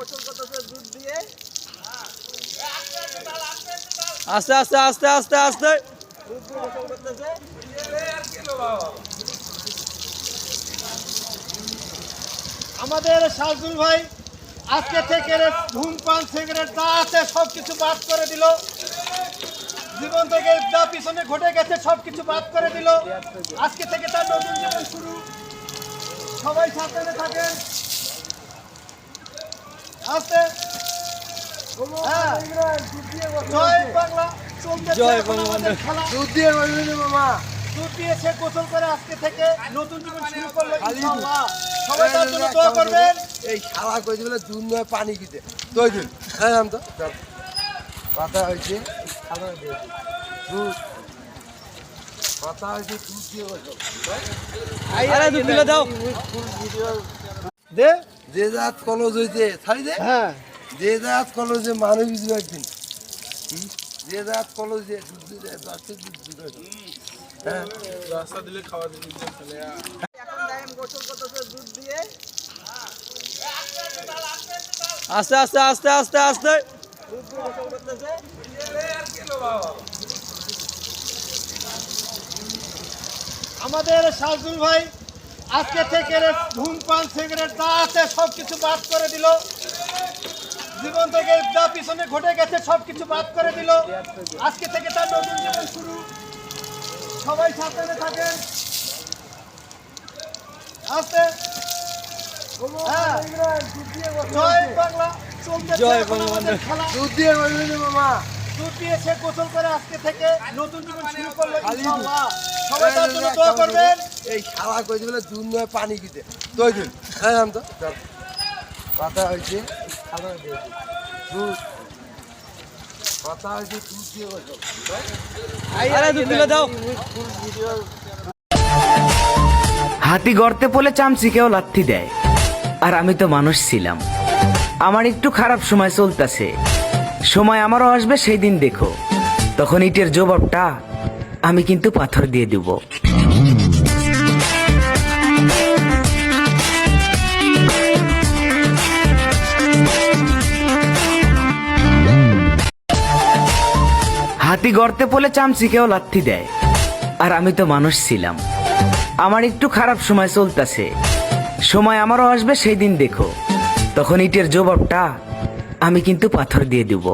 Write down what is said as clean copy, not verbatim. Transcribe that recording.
গোসল করতেছে দুধ দিয়ে। আস্তে আস্তে আস্তে আস্তে আস্তে দুধ দিয়ে গোসল করতেছে। আমাদের শাহজুল ভাই আজকে থেকে ধূমপান সিগারেট যা আছে সবকিছু বাদ করে দিল। জীবন থেকে যা পিছনে ঘটে গেছে সবকিছু বাদ করে দিল। আজকে থেকে তার নতুন জীবন শুরু। সবাই সাবধানে থাকেন। আস্তে জয় বাংলা চলতেছে জয় এখন বাংলা। আমাদের খেলা। দুধ দিয়ে বলবি মামা। দুধ দিয়ে সে গোসল করে আজকে থেকে নতুন জীবন শুরু করলো ইনশাআল্লাহ। সবাই তার জন্য দোয়া করবেন। এই শালা কই দিলে দুধ নয় পানি দিতে তুই দিন। হ্যাঁ আম তো কথা হয়েছে খাবার দিয়েছি দুধ কথা হয়েছে দুধ দিয়ে গোসল। আরে দুধ দিলে দাও। দে যে জাত কলেজ হইতে ছাড়ি দে। হ্যাঁ যে জাত কলেজে মানুষ বুঝবে একদিন যে জাত কলেজে দুধ দিতে দুধ দিতে হ্যাঁ রাস্তা দিলে খাওয়া দিলে চলে এখন দেখেন গোসল করতেছে দুধ দিয়ে। আস্তে আস্তে আস্তে আস্তে আস্তে দুধ দিয়ে গোসল করতেছে। আমাদের শাহজুল ভাই আজকে থেকে ধূমপান সিগারেট যা আছে সবকিছু বাদ করে দিল। জীবন থেকে যা পিছনে ঘটে গেছে সবকিছু বাদ করে দিল। আজকে থেকে তার নতুন জীবন শুরু। সবাই সাবধানে থাকেন। আস্তে জয় বাংলা চলতেছে জয় এখন বাংলা। আমাদের খেলা। দুধ দিয়ে বলবি মামা। দুধ দিয়ে সে গোসল করে আজকে থেকে নতুন জীবন শুরু করলো ইনশাআল্লাহ। সবাই তার জন্য দোয়া করবেন। এই শালা কই দিলে দুধ নয় পানি দিতে তুই দিন। হ্যাঁ আম তো কথা হয়েছে খাবার দিয়েছি দুধ কথা হয়েছে দুধ দিয়ে গোসল। আরে দুধ দিলে দাও। হাতি গর্তে পড়লে চামচিকেও লাথি দেয়, আর আমি তো মানুষ ছিলাম। আমার একটু খারাপ সময় চলতেছে, সময় আমারও আসবে সেই দিন দেখো, তখন ইটের জবাবটা আমি কিন্তু পাথর দিয়ে দেব। হাতি গর্তে পড়লে চামচিকেও লাথি দেয়, আর আমি তো মানুষ ছিলাম। আমার একটু খারাপ সময় চলতেছে, সময় আমারও আসবে সেই দিন দেখো, তখন ইটের জবাবটা আমি কিন্তু পাথর দিয়ে দেব।